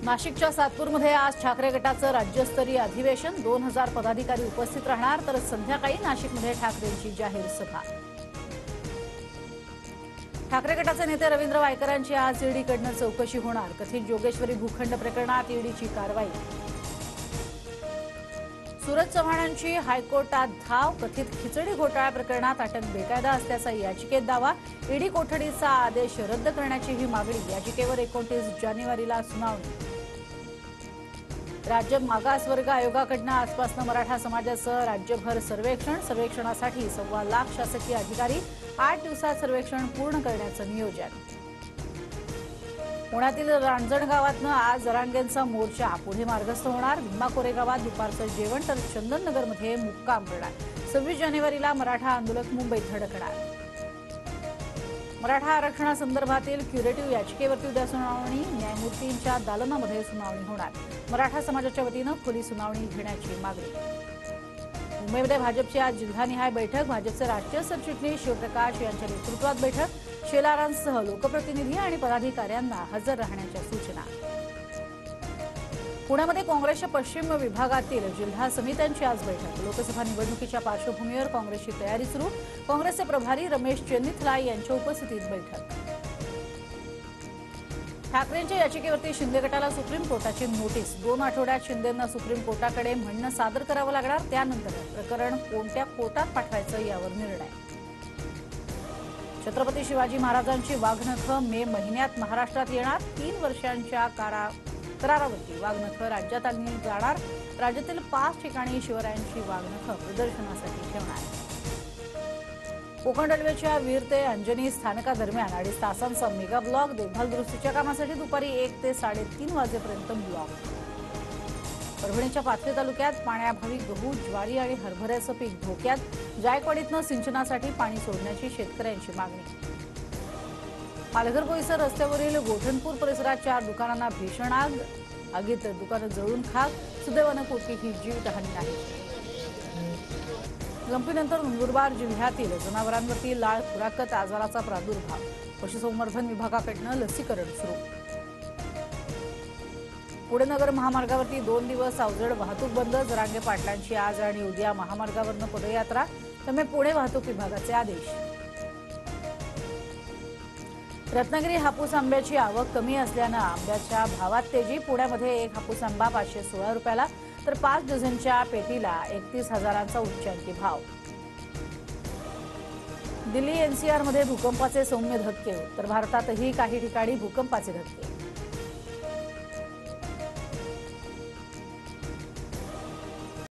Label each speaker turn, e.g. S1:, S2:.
S1: नाशिकच्या सातपूरमध्ये आज ठाकरे गटाचं राज्यस्तरीय अधिवेशन 2000 पदाधिकारी उपस्थित राहणार तर संध्याकाळी नाशिकमध्ये ठाकरेंची जाहीर सभा। ठाकरे गटाचे नेते रवींद्र वायकरांची आज ईडीकडून चौकशी होणार। कथित जोगेश्वरी भूखंड प्रकरणात ईडीची कारवाई। सूरज चव्हाणांची हायकोर्टात धाव। कथित खिचडी घोटाळा प्रकरणात अटक बेकायदा असल्याचा याचिकेत दावा। ईडी कोठडीचा आदेश रद्द करण्याची ही मागणी। याचिकेवर 29 जानेवारीला सुनावणी। राज्य मागासवर्ग आयोगाकडून आजपासून मराठा समाजाचं राज्यभर सर्वेक्षणासाठी 1.25 लाख शासकीय अधिकारी 8 दिवसात सर्वेक्षण पूर्ण करण्याचं नियोजन। पुण्यातील रांजण गावातून आज जरांगेंचा मोर्चा पुढे मार्गस्थ होणार। भीमा कोरेगावात दुपारचं जेवण तर चंदननगरमध्ये मुक्काम करणार। 26 जानेवारीला मराठा आंदोलक मुंबईत धडकणार। मराठा आरक्षणासंदर्भातील क्युरेटिव्ह याचिकेवरती उद्या सुनावणी। न्यायमूर्तींच्या दालनामध्ये सुनावणी होणार। मराठा समाजाच्या वतीनं खुली सुनावणी घेण्याची मागणी। मुंबईमध्ये भाजपची आज जिल्हानिहाय बैठक। भाजपचे राष्ट्रीय सरचिटणीस शिवप्रकाश यांच्या नेतृत्वात बैठक। शेलारांसह लोकप्रतिनिधी आणि पदाधिकाऱ्यांना हजर राहण्याच्या सूचना। पुण्यामध्ये काँग्रेसच्या पश्चिम विभागातील जिल्हा समित्यांची आज बैठक। लोकसभा निवडणुकीच्या पार्श्वभूमीवर काँग्रेसची तयारी सुरू। काँग्रेसचे प्रभारी रमेश चेन्निथला यांच्या उपस्थितीत बैठक। ठाकरेंच्या याचिकेवरती शिंदे गटाला सुप्रीम कोर्टाची नोटीस। 2 आठवड्यात शिंदेंना सुप्रीम कोर्टाकडे म्हणणं सादर करावं लागणार। त्यानंतर प्रकरण कोणत्या कोर्टात पाठवायचं यावर निर्णय। छत्रपती शिवाजी महाराजांची वाघनखं मे महिन्यात महाराष्ट्रात येणार। 3 वर्षांच्या करारावरती वाघनखं राज्यात आणली जाणार। राज्यातील 5 ठिकाणी शिवरायांची वाघनखं प्रदर्शनासाठी ठेवणार। कोकण रेल्वेच्या वीर ते अंजनी स्थानकादरम्यान 2.5 तासांचा मेगा ब्लॉक। देखभाल दुरुस्तीच्या कामासाठी दुपारी 1 ते 3:30 वाजेपर्यंत ब्लॉक। परभणीच्या पाथरी तालुक्यात पाण्याअभावी गहू, ज्वारी आणि हरभऱ्याचं पीक धोक्यात। जायकवाडीतनं सिंचनासाठी पाणी सोडण्याची शेतकऱ्यांची मागणी। पालघर बोईसर रस्त्यावरील गोठणपूर परिसरात 4 दुकानांना भीषण आग। आगीत दुकानं जळून खाक। सुदैवानं कोणतीही जीवितहानी नाही। गंपीनंतर नंदुरबार जिल्ह्यातील जनावरांवरती लाळ खुराकत आजाराचा प्रादुर्भाव। पशुसंवर्धन विभागाकडून लसीकरण सुरू। पुणे नगर महामार्गावरती 2 दिवस अवजड वाहतूक बंद। जरांगे पाटलांची आज आणि उद्या महामार्गावरनं पदयात्रा। त्यामुळे पुणे वाहतूक विभागाचे आदेश। रत्नागिरी हापूस आंब्याची आवक कमी असल्यानं आंब्याच्या भावात तेजी। पुण्यामध्ये 1 हापूस आंबा 516 रुपयाला तर 5 डझनच्या पेटीला 31,000चा उच्चांकी भाव। दिल्ली एनसीआरमध्ये भूकंपाचे सौम्य धक्के। उत्तर भारतातही काही ठिकाणी भूकंपाचे धक्के।